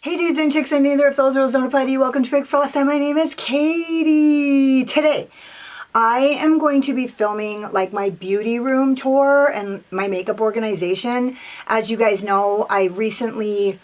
Hey dudes and chicks, and neither if those rules don't apply to you. Welcome to Big for Last Time. My name is Katie. Today, I am going to be filming like my beauty room tour and my makeup organization. As you guys know, I recently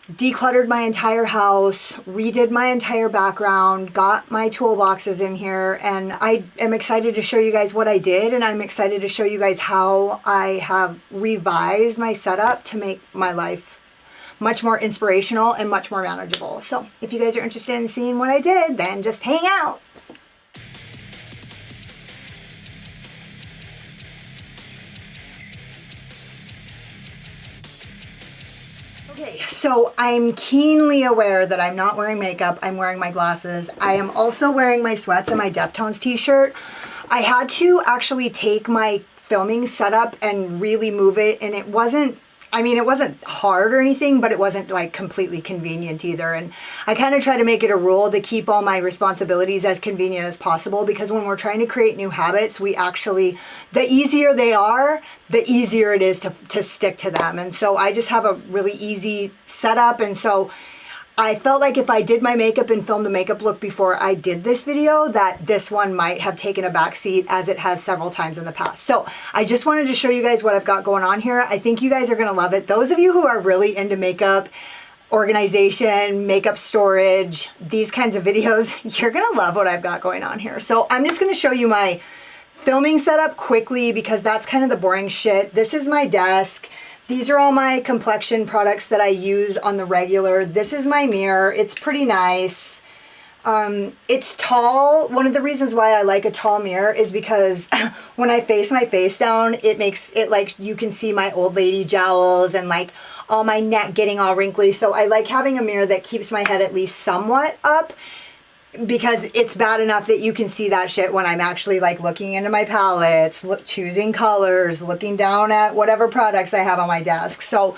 decluttered my entire house, redid my entire background, got my toolboxes in here, and I am excited to show you guys what I did, and I'm excited to show you guys how I have revised my setup to make my life much more inspirational and much more manageable. So if you guys are interested in seeing what I did, then just hang out. Okay, so I'm keenly aware that I'm not wearing makeup. I'm wearing my glasses. I am also wearing my sweats and my Deftones t-shirt. I had to actually take my filming setup and really move it, and it wasn't hard or anything, but it wasn't like completely convenient either. And I kind of try to make it a rule to keep all my responsibilities as convenient as possible, because when we're trying to create new habits, the easier they are, the easier it is to stick to them. And so I just have a really easy setup. And so I felt like if I did my makeup and filmed the makeup look before I did this video, that this one might have taken a back seat, as it has several times in the past. So I just wanted to show you guys what I've got going on here. I think you guys are gonna love it. Those of you who are really into makeup organization, makeup storage, these kinds of videos, you're gonna love what I've got going on here. So I'm just gonna show you my filming setup quickly, because that's kind of the boring shit. This is my desk. These are all my complexion products that I use on the regular. This is my mirror. It's pretty nice. It's tall. One of the reasons why I like a tall mirror is because when I face my face down, it makes it like you can see my old lady jowls and like all my neck getting all wrinkly. So I like having a mirror that keeps my head at least somewhat up, because it's bad enough that you can see that shit when I'm actually like looking into my palettes, choosing colors, looking down at whatever products I have on my desk. So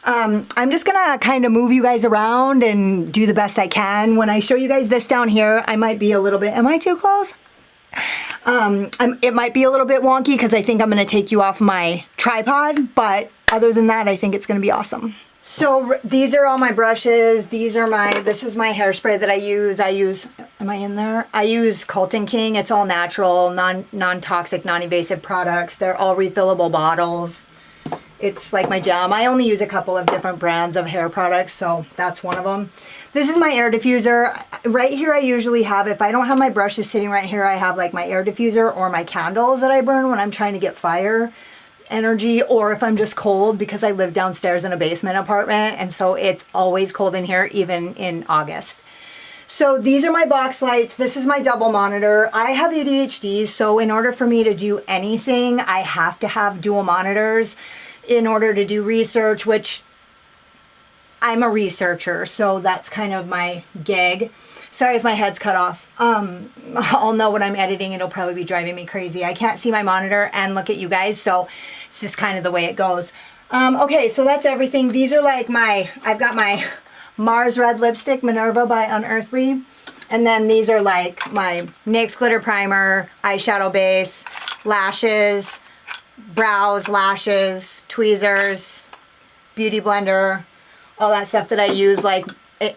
I'm just gonna kind of move you guys around and do the best I can. When I show you guys this down here, I might be a little bit, am I too close? It might be a little bit wonky because I think I'm gonna take you off my tripod, but other than that, I think it's gonna be awesome. So these are all my brushes. This is my hairspray that I use. Am I in there? I use Colton King. It's all natural, non-toxic, non-invasive products. They're all refillable bottles. It's like my jam. I only use a couple of different brands of hair products, so that's one of them. This is my air diffuser. Right here I usually have, if I don't have my brushes sitting right here, I have like my air diffuser or my candles that I burn when I'm trying to get fire energy, or if I'm just cold, because I live downstairs in a basement apartment, and so it's always cold in here, even in August. So these are my box lights. This is my double monitor. I have ADHD, so in order for me to do anything, I have to have dual monitors in order to do research, which I'm a researcher, so that's kind of my gig. Sorry if my head's cut off. I'll know when I'm editing. It'll probably be driving me crazy. I can't see my monitor and look at you guys, so it's just kind of the way it goes. Okay, so that's everything. These are like I've got my Mars Red Lipstick, Minerva by Unearthly. And then these are like my NYX Glitter Primer, eyeshadow base, lashes, brows, lashes, tweezers, beauty blender, all that stuff that I use, like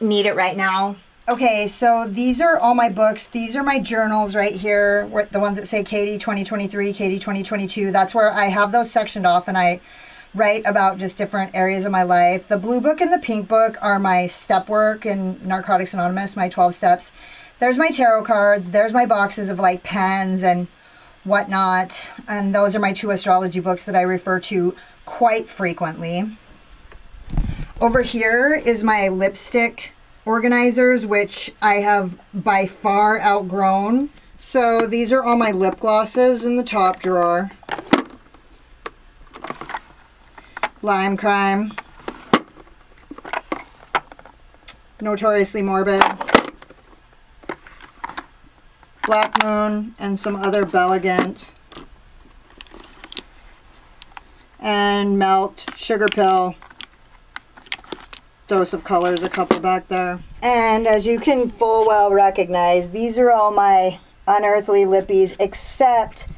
need it right now. Okay, so these are all my books. These are my journals right here, the ones that say Katie 2023, Katie 2022. That's where I have those sectioned off, and I write about just different areas of my life. The blue book and the pink book are my step work in Narcotics Anonymous, my 12 steps. There's my tarot cards. There's my boxes of like pens and whatnot. And those are my 2 astrology books that I refer to quite frequently. Over here is my lipstick organizers, which I have by far outgrown. So these are all my lip glosses in the top drawer. Lime Crime, Notoriously Morbid, Black Moon, and some other Bellegant, and Melt, Sugar Pill, Dose of Colors, a couple back there. And as you can full well recognize, these are all my Unearthly lippies, except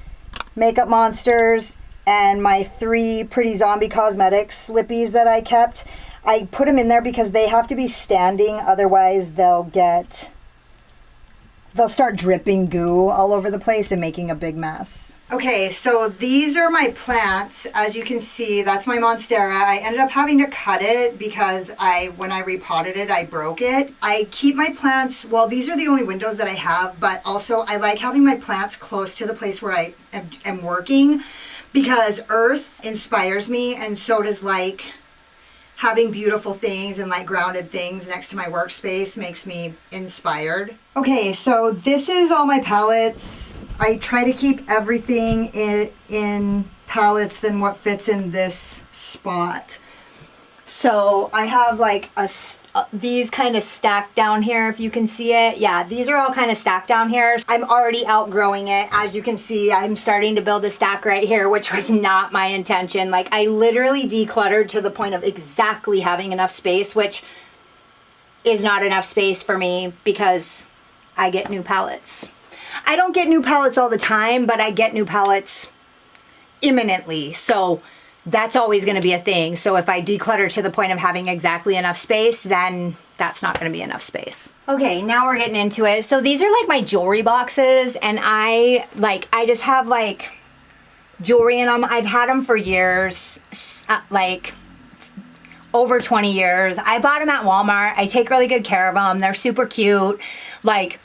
Makeup Monsters and my 3 Pretty Zombie Cosmetics lippies that I kept. I put them in there because they have to be standing, otherwise they'll start dripping goo all over the place and making a big mess. Okay, so these are my plants. As you can see, that's my Monstera. I ended up having to cut it because when I repotted it, I broke it. I keep my plants, well, these are the only windows that I have, but also I like having my plants close to the place where I am working because earth inspires me, and so does like having beautiful things and like grounded things next to my workspace makes me inspired. Okay, so this is all my palettes. I try to keep everything in palettes than what fits in this spot. So I have like these kind of stacked down here, if you can see it. Yeah, these are all kind of stacked down here. I'm already outgrowing it. As you can see, I'm starting to build a stack right here, which was not my intention. Like, I literally decluttered to the point of exactly having enough space, which is not enough space for me because I get new palettes. I don't get new palettes all the time, but I get new palettes imminently. So that's always going to be a thing. So if I declutter to the point of having exactly enough space, then that's not going to be enough space. Okay, now we're getting into it. So these are like my jewelry boxes, and I just have like jewelry in them. I've had them for years, like over 20 years. I bought them at Walmart. I take really good care of them. They're super cute. Like,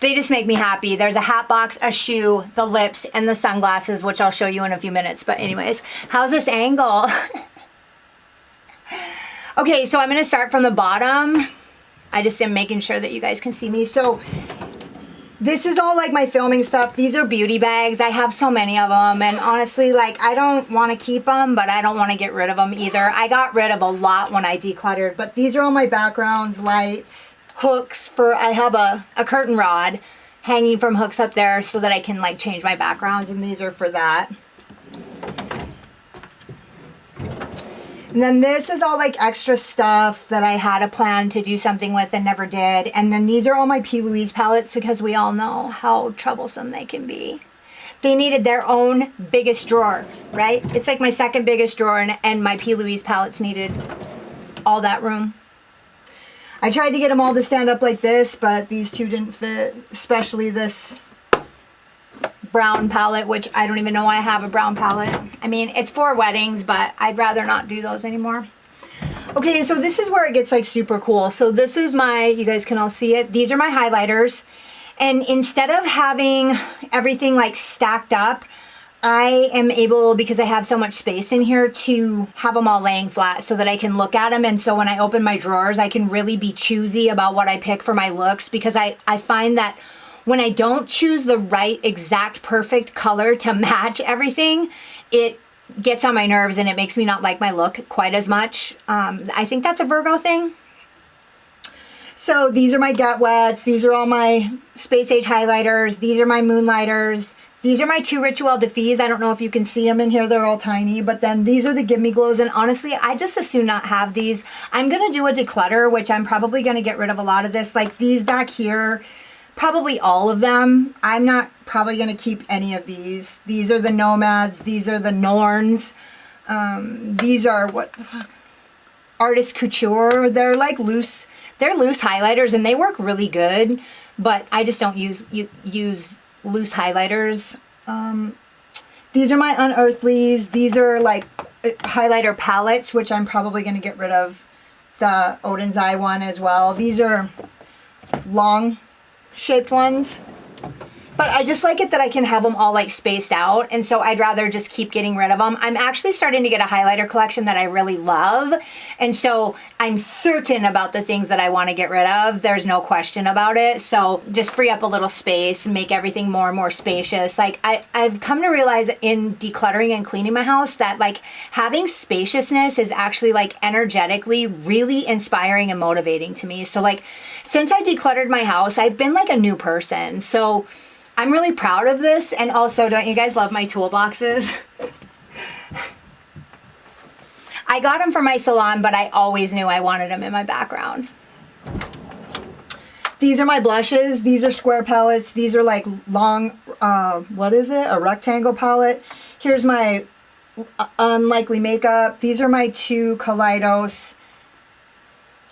they just make me happy. There's a hat box, a shoe, the lips, and the sunglasses, which I'll show you in a few minutes. But anyways, how's this angle? Okay, so I'm going to start from the bottom. I just am making sure that you guys can see me. So this is all like my filming stuff. These are beauty bags. I have so many of them. And honestly, like, I don't want to keep them, but I don't want to get rid of them either. I got rid of a lot when I decluttered. But these are all my backgrounds, lights, hooks for, I have a curtain rod hanging from hooks up there so that I can like change my backgrounds, and these are for that. And then this is all like extra stuff that I had a plan to do something with and never did. And then these are all my P. Louise palettes because we all know how troublesome they can be. They needed their own biggest drawer, right? It's like my second biggest drawer, and my P. Louise palettes needed all that room. I tried to get them all to stand up like this, but these two didn't fit, especially this brown palette, which I don't even know why I have a brown palette. I mean, it's for weddings, but I'd rather not do those anymore. Okay, so this is where it gets like super cool. So this is you guys can all see it. These are my highlighters. And instead of having everything like stacked up, I am able, because I have so much space in here, to have them all laying flat so that I can look at them. And so when I open my drawers, I can really be choosy about what I pick for my looks, because I find that when I don't choose the right exact perfect color to match everything, it gets on my nerves and it makes me not like my look quite as much. I think that's a Virgo thing. So these are my Get Wets. These are all my Space Age highlighters. These are my Moonlighters. These are my two Rituel Defees. I don't know if you can see them in here. They're all tiny. But then these are the Give Me Glows. And honestly, I just as soon not have these. I'm going to do a declutter, which I'm probably going to get rid of a lot of this. Like these back here, probably all of them. I'm not probably going to keep any of these. These are the Nomads. These are the Norns. These are, what the fuck? Artist Couture. They're like loose. They're loose highlighters and they work really good. But I just don't use loose highlighters. These are my Unearthlies. These are like highlighter palettes, which I'm probably going to get rid of the Odin's Eye one as well. These are long shaped ones. But I just like it that I can have them all like spaced out, and so I'd rather just keep getting rid of them. I'm actually starting to get a highlighter collection that I really love, and so I'm certain about the things that I want to get rid of. There's no question about it. So just free up a little space, make everything more and more spacious. Like I've come to realize in decluttering and cleaning my house that like having spaciousness is actually like energetically really inspiring and motivating to me. So like since I decluttered my house, I've been like a new person. So I'm really proud of this. And also, don't you guys love my toolboxes? I got them for my salon, but I always knew I wanted them in my background. These are my blushes. These are square palettes. These are like long, what is it? A rectangle palette. Here's my Unlikely Makeup. These are my two Kaleidos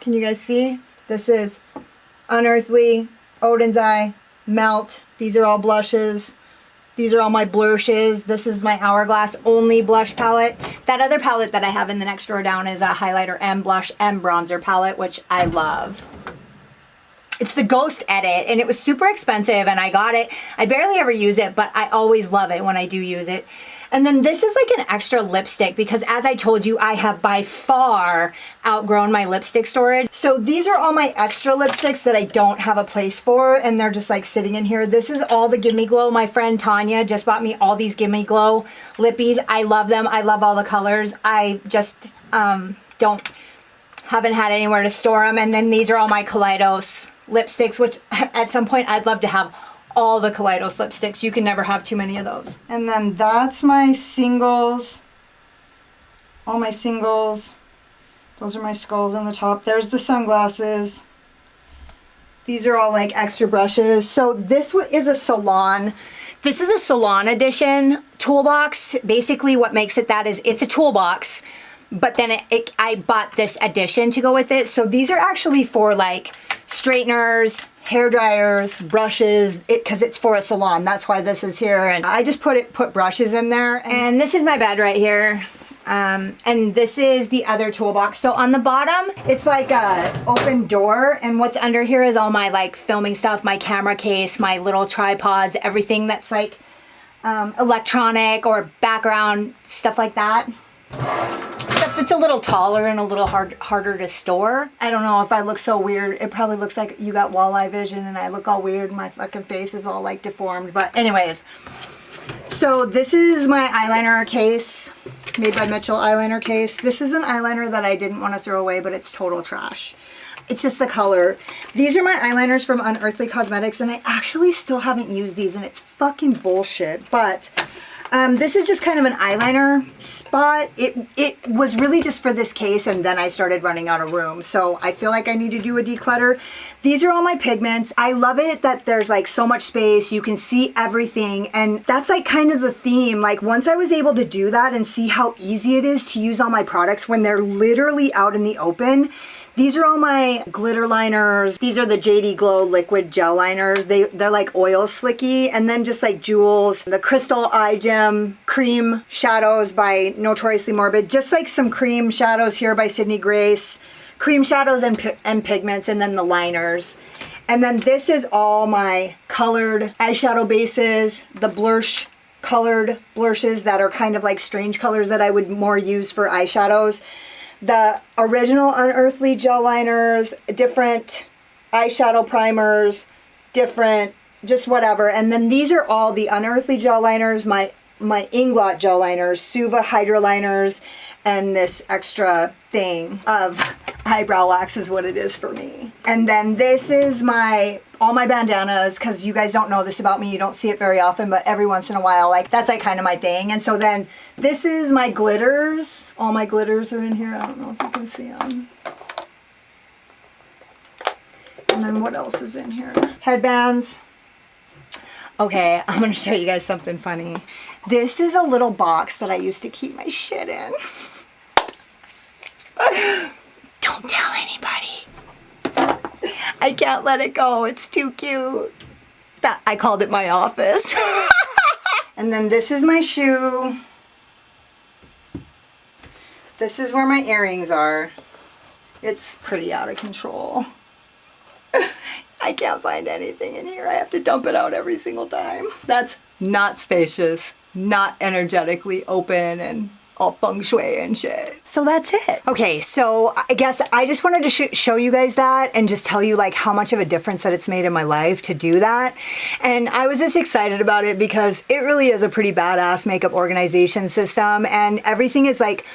Can you guys see? This is Unearthly, Odin's Eye, Melt. These are all blushes. These are all my blushes. This is my Hourglass only blush palette. That other palette that I have in the next drawer down is a highlighter and blush and bronzer palette, which I love. It's the Ghost Edit, and it was super expensive, and I got it. I barely ever use it, but I always love it when I do use it. And then this is like an extra lipstick because, as I told you, I have by far outgrown my lipstick storage. So these are all my extra lipsticks that I don't have a place for, and they're just like sitting in here. This is all the Gimme Glow. My friend Tanya just bought me all these Gimme Glow lippies. I love them. I love all the colors. I just haven't had anywhere to store them. And then these are all my Kaleidos lipsticks, which at some point I'd love to have all the Kaleidos lipsticks. You can never have too many of those. And then that's my singles. All my singles. Those are my skulls on the top. There's the sunglasses. These are all like extra brushes. So this is a salon. This is a salon edition toolbox. Basically what makes it that is it's a toolbox, but then I bought this addition to go with it. So these are actually for like straighteners, hair dryers, brushes, because it's for a salon. That's why this is here. And I just put brushes in there. And this is my bed right here. And this is the other toolbox. So on the bottom, it's like a open door. And what's under here is all my like filming stuff, my camera case, my little tripods, everything that's like electronic or background, stuff like that. Except it's a little taller and a little harder to store. I don't know if I look so weird. It probably looks like you got walleye vision and I look all weird. My fucking face is all like deformed. But anyways, so this is my eyeliner case, made by Mitchell eyeliner case. This is an eyeliner that I didn't want to throw away, but it's total trash. It's just the color. These are my eyeliners from Unearthly Cosmetics, and I actually still haven't used these, and it's fucking bullshit. But this is just kind of an eyeliner spot. It was really just for this case, and then I started running out of room. So I feel like I need to do a declutter. These are all my pigments. I love it that there's like so much space. You can see everything. And that's like kind of the theme. Like once I was able to do that and see how easy it is to use all my products when they're literally out in the open. These are all my glitter liners. These are the JD Glow liquid gel liners. They're like oil slicky, and then just like jewels. The Crystal Eye Gem cream shadows by Notoriously Morbid. Just like some cream shadows here by Sydney Grace. Cream shadows and pigments, and then the liners. And then this is all my colored eyeshadow bases. The blush colored blushes that are kind of like strange colors that I would more use for eyeshadows. The original Unearthly gel liners, different eyeshadow primers, different, just whatever. And then these are all the Unearthly gel liners, my Inglot gel liners, Suva Hydra liners, and this extra thing of eyebrow wax is what it is for me. And then this is all my bandanas, because you guys don't know this about me. You don't see it very often, but every once in a while, like that's like kind of my thing. And so then this is my glitters. All my glitters are in here. I don't know if you can see them. And then what else is in here? Headbands. Okay, I'm going to show you guys something funny. This is a little box that I used to keep my shit in. Don't tell anybody. I can't let it go. It's too cute. I called it my office. And then this is my shoe. This is where my earrings are. It's pretty out of control. I can't find anything in here. I have to dump it out every single time. That's not spacious, not energetically open and all feng shui and shit. So that's it. Okay, so I guess I just wanted to show you guys that and just tell you like how much of a difference that it's made in my life to do that. And I was just excited about it because it really is a pretty badass makeup organization system, and everything is like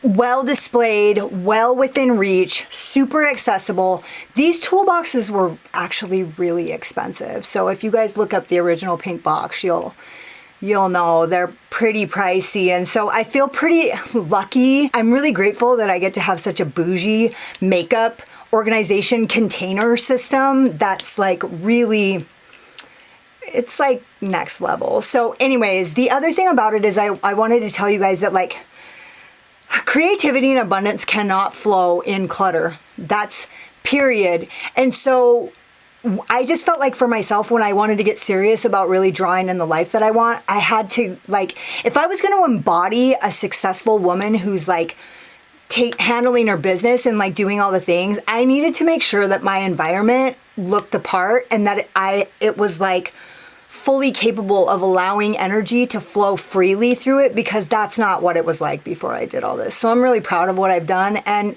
well displayed, well within reach, super accessible. These toolboxes were actually really expensive. So if you guys look up the original pink box, you'll know they're pretty pricey. And so I feel pretty lucky. I'm really grateful that I get to have such a bougie makeup organization container system that's like really, it's like next level. So anyways, the other thing about it is I wanted to tell you guys that like creativity and abundance cannot flow in clutter. That's period. And so I just felt like for myself, when I wanted to get serious about really drawing in the life that I want, I had to, like, if I was going to embody a successful woman who's like handling her business and like doing all the things, I needed to make sure that my environment looked the part and that it was like fully capable of allowing energy to flow freely through it, because that's not what it was like before I did all this. So I'm really proud of what I've done. And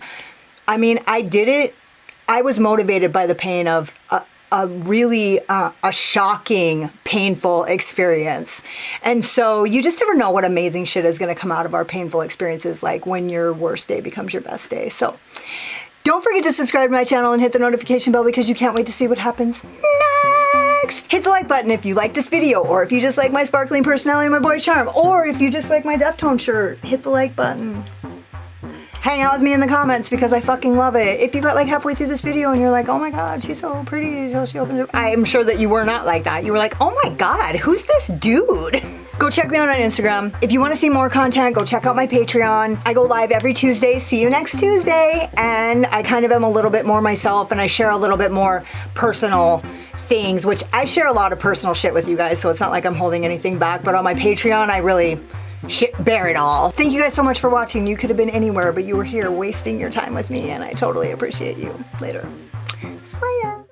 I mean, I did it. I was motivated by the pain of a really shocking, painful experience. And so you just never know what amazing shit is going to come out of our painful experiences, like when your worst day becomes your best day. So don't forget to subscribe to my channel and hit the notification bell, because you can't wait to see what happens next. Hit the like button if you like this video, or if you just like my sparkling personality and my boy charm, or if you just like my Deftone shirt, hit the like button. Hang out with me in the comments, because I fucking love it. If you got like halfway through this video and you're like, oh my God, she's so pretty until she opens her... I am sure that you were not like that. You were like, oh my God, who's this dude? Go check me out on Instagram. If you want to see more content, go check out my Patreon. I go live every Tuesday. See you next Tuesday. And I kind of am a little bit more myself, and I share a little bit more personal things, which I share a lot of personal shit with you guys, so it's not like I'm holding anything back. But on my Patreon, I really... bear it all. Thank you guys so much for watching. You could have been anywhere, but you were here wasting your time with me, and I totally appreciate you. Later. Slaya.